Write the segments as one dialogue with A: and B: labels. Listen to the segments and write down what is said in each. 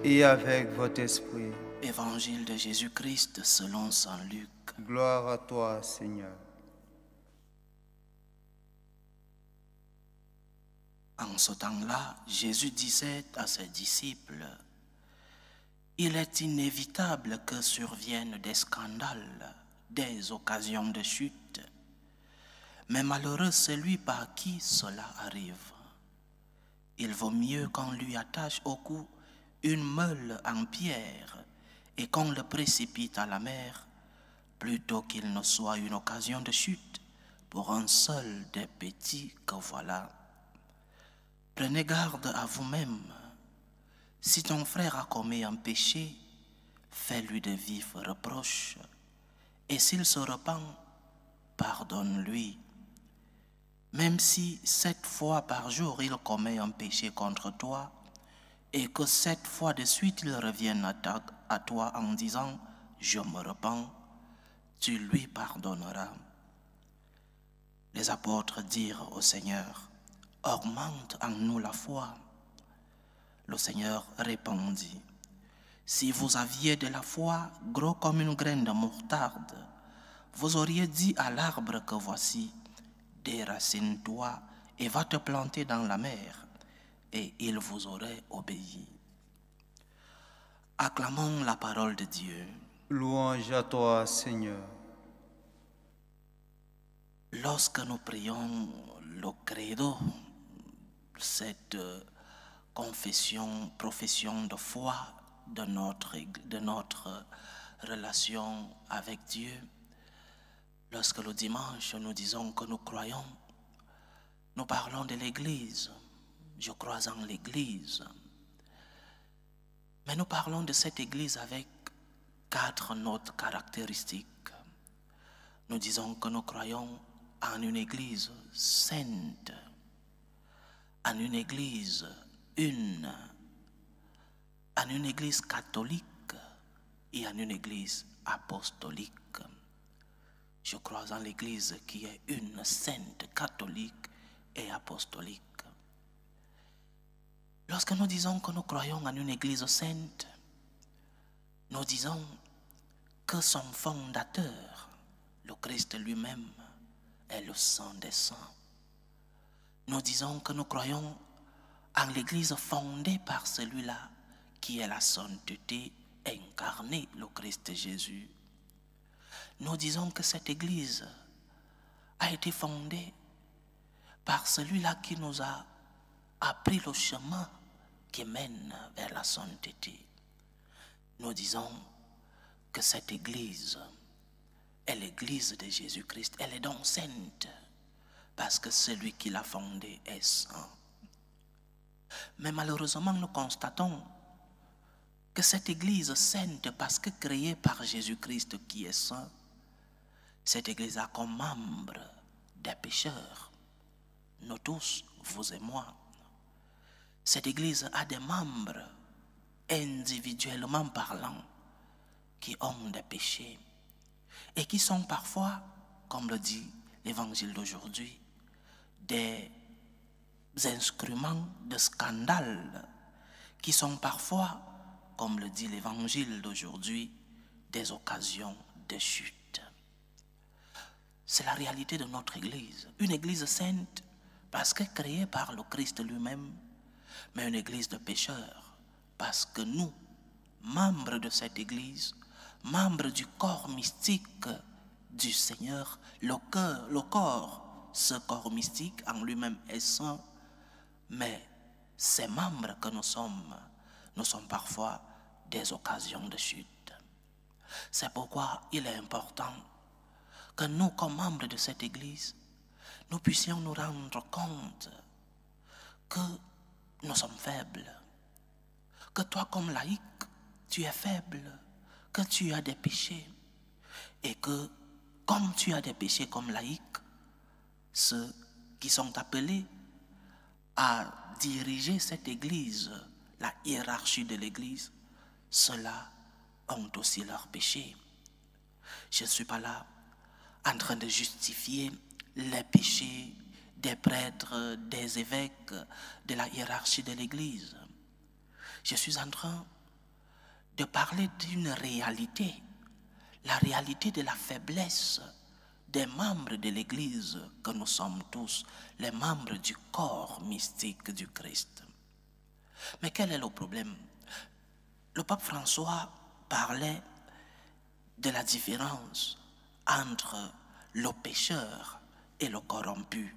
A: et avec votre esprit.
B: Évangile de Jésus-Christ selon saint Luc.
A: Gloire à toi, Seigneur.
B: En ce temps-là, Jésus disait à ses disciples, « Il est inévitable que surviennent des scandales, des occasions de chute, mais malheureux celui par qui cela arrive. Il vaut mieux qu'on lui attache au cou une meule en pierre et qu'on le précipite à la mer, plutôt qu'il ne soit une occasion de chute pour un seul des petits que voilà. Prenez garde à vous-même. Si ton frère a commis un péché, fais-lui de vifs reproches, et s'il se repent, pardonne-lui. Même si 7 fois par jour il commet un péché contre toi, et que 7 fois de suite il revienne à toi en disant « Je me repens », tu lui pardonneras. Les apôtres dirent au Seigneur, « Augmente en nous la foi. » Le Seigneur répondit, « Si vous aviez de la foi gros comme une graine de moutarde, vous auriez dit à l'arbre que voici, déracine-toi et va te planter dans la mer, et il vous aurait obéi. » Acclamons la parole de Dieu.
A: Louange à toi, Seigneur.
B: Lorsque nous prions le credo, cette profession de foi de notre relation avec Dieu, lorsque le dimanche nous disons que nous croyons, nous parlons de l'Église. Je crois en l'Église. Mais nous parlons de cette Église avec 4 notes caractéristiques. Nous disons que nous croyons en une Église sainte, en une Église une, en une Église catholique et en une Église apostolique. Je crois en l'Église qui est une, sainte, catholique et apostolique. Lorsque nous disons que nous croyons en une Église sainte, nous disons que son fondateur, le Christ lui-même, est le Saint des Saints. Nous disons que nous croyons en l'Église fondée par celui-là qui est la sainteté incarnée, le Christ Jésus. Nous disons que cette Église a été fondée par celui-là qui nous a appris le chemin qui mène vers la sainteté. Nous disons que cette Église est l'Église de Jésus-Christ. Elle est donc sainte parce que celui qui l'a fondée est saint. Mais malheureusement, nous constatons que cette Église sainte, parce que créée par Jésus-Christ qui est saint, cette Église a comme membres des pécheurs. Nous tous, vous et moi. Cette Église a des membres, individuellement parlant, qui ont des péchés et qui sont parfois, comme le dit l'Évangile d'aujourd'hui, des instruments de scandale, qui sont parfois, comme le dit l'Évangile d'aujourd'hui, des occasions de chute. C'est la réalité de notre Église. Une Église sainte, parce que créée par le Christ lui-même, mais une Église de pécheurs, parce que nous, membres de cette Église, membres du corps mystique du Seigneur, le corps, ce corps mystique en lui-même est saint, mais ces membres que nous sommes parfois des occasions de chute. C'est pourquoi il est important que nous, comme membres de cette Église, nous puissions nous rendre compte que nous sommes faibles, que toi comme laïc, tu es faible, que tu as des péchés, et que comme tu as des péchés comme laïc, ceux qui sont appelés à diriger cette Église, la hiérarchie de l'Église, ceux-là ont aussi leurs péchés. Je ne suis pas là en train de justifier les péchés des prêtres, des évêques, de la hiérarchie de l'Église. Je suis en train de parler d'une réalité, la réalité de la faiblesse des membres de l'Église que nous sommes tous, les membres du corps mystique du Christ. Mais quel est le problème? Le pape François parlait de la différence entre le pécheur et le corrompu.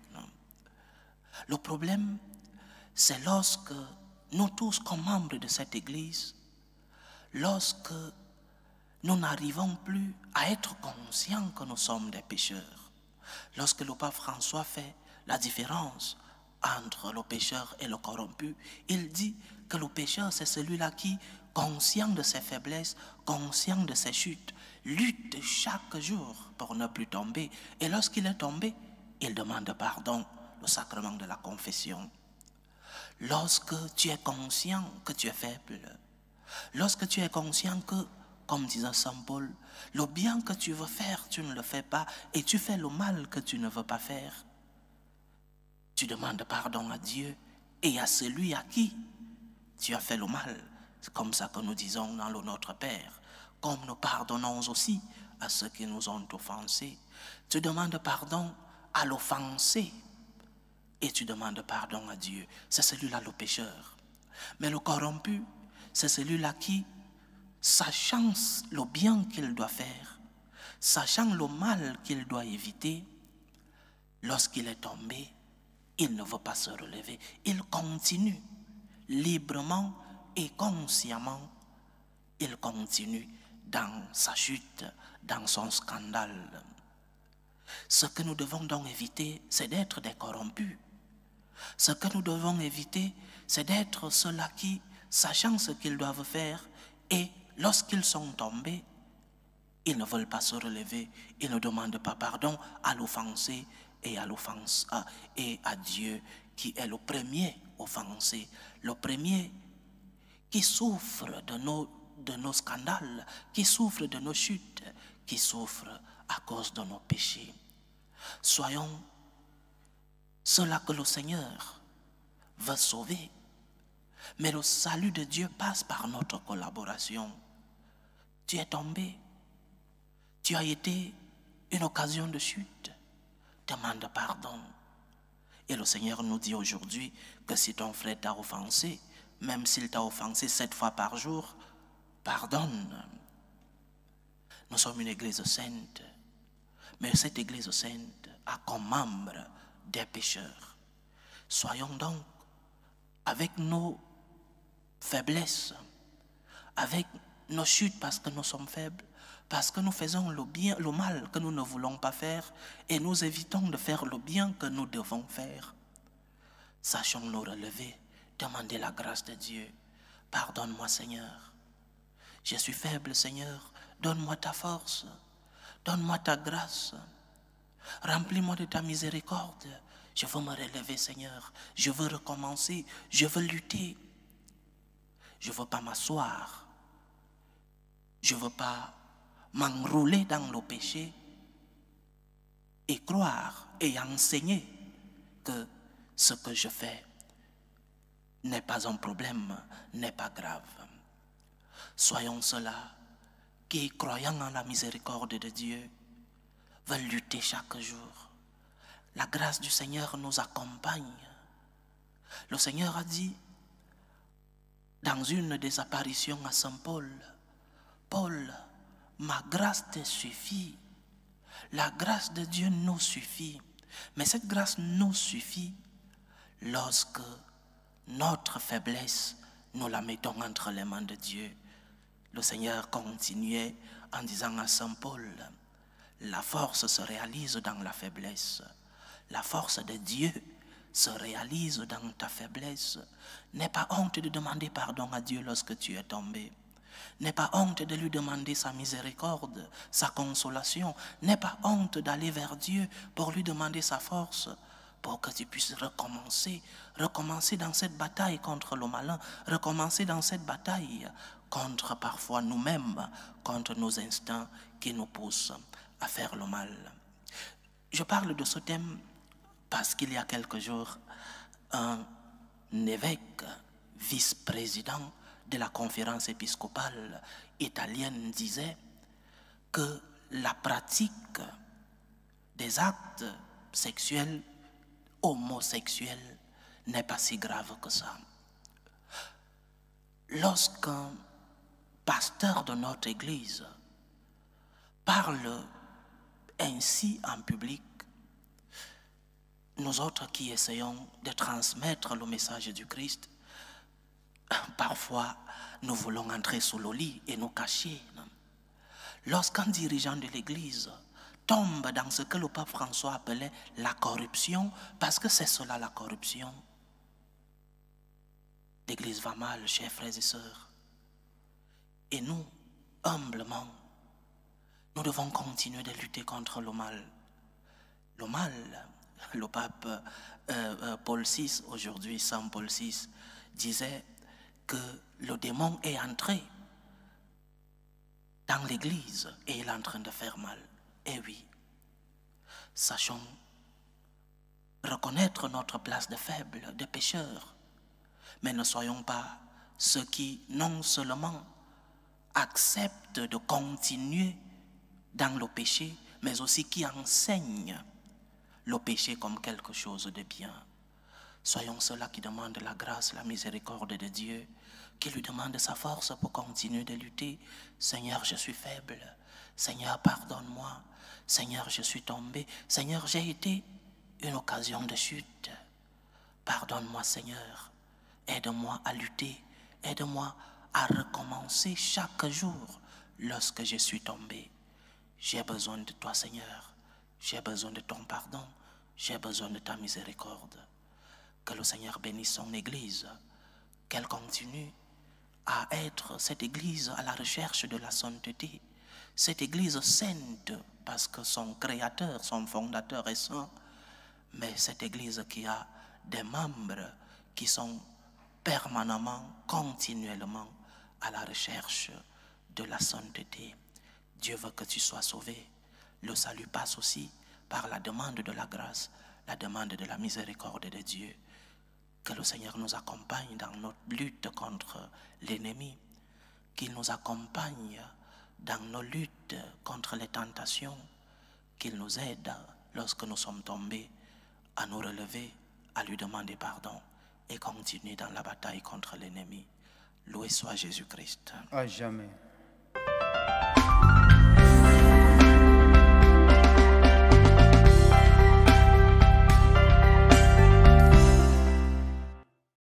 B: Le problème, c'est lorsque nous tous, comme membres de cette Église, lorsque nous n'arrivons plus à être conscients que nous sommes des pécheurs. Lorsque le pape François fait la différence entre le pécheur et le corrompu, il dit que le pécheur, c'est celui-là qui, conscient de ses faiblesses, conscient de ses chutes, lutte chaque jour pour ne plus tomber. Et lorsqu'il est tombé, il demande pardon, le sacrement de la confession. Lorsque tu es conscient que tu es faible, lorsque tu es conscient que, comme disait Saint Paul, le bien que tu veux faire, tu ne le fais pas, et tu fais le mal que tu ne veux pas faire, tu demandes pardon à Dieu et à celui à qui tu as fait le mal. C'est comme ça que nous disons dans le Notre Père, comme nous pardonnons aussi à ceux qui nous ont offensés. Tu demandes pardon à l'offensé et tu demandes pardon à Dieu. C'est celui-là le pécheur. Mais le corrompu, c'est celui-là qui, sachant le bien qu'il doit faire, sachant le mal qu'il doit éviter, lorsqu'il est tombé, il ne veut pas se relever. Il continue librement et consciemment. Il continue dans sa chute, dans son scandale. Ce que nous devons donc éviter, c'est d'être des corrompus. Ce que nous devons éviter, c'est d'être ceux-là qui, sachant ce qu'ils doivent faire, et lorsqu'ils sont tombés, ils ne veulent pas se relever, ils ne demandent pas pardon à l'offensé et à Dieu qui est le premier offensé, le premier qui souffre de nos scandales, qui souffre de nos chutes, qui souffre à cause de nos péchés. Soyons ceux-là que le Seigneur veut sauver. Mais le salut de Dieu passe par notre collaboration. Tu es tombé, tu as été une occasion de chute, demande pardon. Et le Seigneur nous dit aujourd'hui que si ton frère t'a offensé, même s'il t'a offensé 7 fois par jour, pardonne. Nous sommes une église sainte, mais cette église sainte a comme membre des pécheurs. Soyons donc, avec nos faiblesses, avec nos chutes parce que nous sommes faibles, parce que nous faisons le mal que nous ne voulons pas faire et nous évitons de faire le bien que nous devons faire. Sachons nous relever, demander la grâce de Dieu. Pardonne-moi, Seigneur. Je suis faible, Seigneur. Donne-moi ta force. Donne-moi ta grâce. Remplis-moi de ta miséricorde. Je veux me relever, Seigneur. Je veux recommencer. Je veux lutter. Je ne veux pas m'asseoir. Je ne veux pas m'enrouler dans le péché et croire et enseigner que ce que je fais n'est pas un problème, n'est pas grave. Soyons ceux-là qui, croyant en la miséricorde de Dieu, veulent lutter chaque jour. La grâce du Seigneur nous accompagne. Le Seigneur a dit, dans une des apparitions à Saint Paul, Paul, ma grâce te suffit. La grâce de Dieu nous suffit. Mais cette grâce nous suffit lorsque notre faiblesse, nous la mettons entre les mains de Dieu. Le Seigneur continuait en disant à Saint Paul, la force se réalise dans la faiblesse. La force de Dieu se réalise dans ta faiblesse. N'aie pas honte de demander pardon à Dieu lorsque tu es tombé. N'aie pas honte de lui demander sa miséricorde, sa consolation. N'aie pas honte d'aller vers Dieu pour lui demander sa force, pour que tu puisses recommencer dans cette bataille contre le malin, recommencer dans cette bataille contre parfois nous-mêmes, contre nos instincts qui nous poussent à faire le mal. Je parle de ce thème parce qu'il y a quelques jours, un évêque vice-président de la conférence épiscopale italienne disait que la pratique des actes sexuels homosexuels n'est pas si grave que ça. Lorsqu'un pasteur de notre église parle ainsi en public, nous autres qui essayons de transmettre le message du Christ, parfois nous voulons entrer sous le lit et nous cacher. Lorsqu'un dirigeant de l'église tombe dans ce que le pape François appelait la corruption, parce que c'est cela la corruption, l'église va mal, chers frères et sœurs. Et nous, humblement, nous devons continuer de lutter contre le mal. Le mal, le pape Paul VI, aujourd'hui Saint Paul VI, disait que le démon est entré dans l'église et il est en train de faire mal. Eh oui, sachons reconnaître notre place de faible, de pécheur, mais ne soyons pas ceux qui non seulement acceptent de continuer dans le péché, mais aussi qui enseignent le péché comme quelque chose de bien. Soyons ceux-là qui demandent la grâce, la miséricorde de Dieu, qui lui demandent sa force pour continuer de lutter. Seigneur, je suis faible. Seigneur, pardonne-moi. Seigneur, je suis tombé. Seigneur, j'ai été une occasion de chute. Pardonne-moi, Seigneur. Aide-moi à lutter. Aide-moi à recommencer chaque jour lorsque je suis tombé. J'ai besoin de toi, Seigneur. J'ai besoin de ton pardon. J'ai besoin de ta miséricorde. Que le Seigneur bénisse son Église. Qu'elle continue à être cette Église à la recherche de la sainteté. Cette Église sainte parce que son créateur, son fondateur est saint. Mais cette Église qui a des membres qui sont permanemment, continuellement à la recherche de la sainteté. Dieu veut que tu sois sauvé. Le salut passe aussi par la demande de la grâce, la demande de la miséricorde de Dieu. Que le Seigneur nous accompagne dans notre lutte contre l'ennemi, qu'il nous accompagne dans nos luttes contre les tentations, qu'il nous aide lorsque nous sommes tombés à nous relever, à lui demander pardon et continuer dans la bataille contre l'ennemi. Loué soit Jésus-Christ.
A: À jamais.